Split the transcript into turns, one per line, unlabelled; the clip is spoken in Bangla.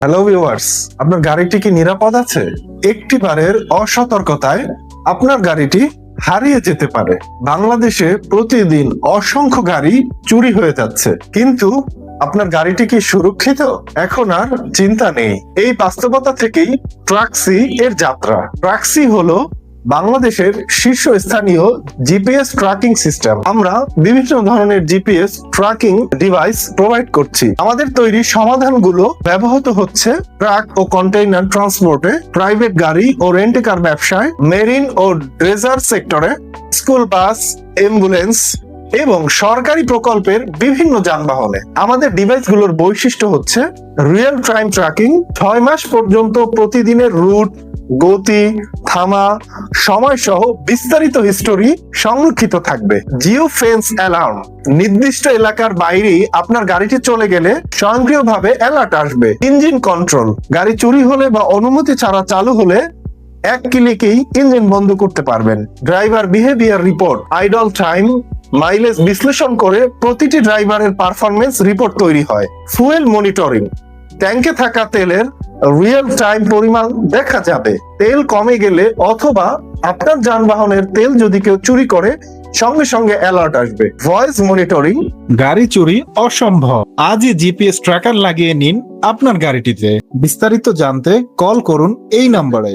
হ্যালো ভিউয়ার্স, আপনার গাড়িটি কি নিরাপদ আছে? একটিবারের অসতর্কতায় আপনার গাড়িটি হারিয়ে যেতে পারে। বাংলাদেশে প্রতিদিন অসংখ্য গাড়ি চুরি হয়ে যাচ্ছে, কিন্তু আপনার গাড়িটি কি সুরক্ষিত? এখন আর চিন্তা নেই। এই বাস্তবতা থেকেই ট্রাক্সি এর যাত্রা। ট্রাক্সি হলো বাংলাদেশের শীর্ষস্থানীয় জিপিএস ট্র্যাকিং সিস্টেম। আমরা বিভিন্ন ধরনের জিপিএস ট্র্যাকিং ডিভাইস প্রোভাইড করছি। আমাদের তৈরি সমাধানগুলো ব্যবহৃত হচ্ছে ট্রাক ও কন্টেইনার ট্রান্সপোর্টে, প্রাইভেট গাড়ি ও রেন্টে কার ব্যবসায়, মেরিন ও ড্রেজার সেক্টরে, স্কুল বাস, অ্যাম্বুলেন্স এবং সরকারি প্রকল্পের বিভিন্ন যানবাহনে। আমাদের ডিভাইসগুলোর বৈশিষ্ট্য হচ্ছে রিয়েল টাইম ট্র্যাকিং। 6 মাস পর্যন্ত প্রতিদিনের রুট, গতি, থামা, সময় সহ বিস্তারিত হিস্টোরি সংরক্ষিত থাকবে। জিও ফেন্স অ্যালার্ম, নির্দিষ্ট এলাকার বাইরে আপনার গাড়িটি চলে গেলে স্বয়ংক্রিয়ভাবে অ্যালার্ট আসবে। ইঞ্জিন কন্ট্রোল, গাড়ি চুরি হলে বা অনুমতি ছাড়া চালু হলে এক ক্লিকেই ইঞ্জিন বন্ধ করতে পারবেন। Driver behaviour report, idol time, mileage বিশ্লেষণ করে প্রতিটি ড্রাইভারের পারফরমেন্স রিপোর্ট তৈরি হয়। ফুয়েল মনিটরিং, ট্যাঙ্কে থাকা তেলের রিয়েল টাইম পরিমাণ দেখা যাবে। তেল কমে গেলে অথবা আপনার যানবাহনের তেল যদি কেউ চুরি করে সঙ্গে সঙ্গে অ্যালার্ট আসবে। ভয়েস মনিটরিং,
গাড়ি চুরি অসম্ভব, আজই জিপিএস ট্র্যাকার লাগিয়ে নিন আপনার গাড়িটিতে। বিস্তারিত জানতে কল করুন এই নম্বরে।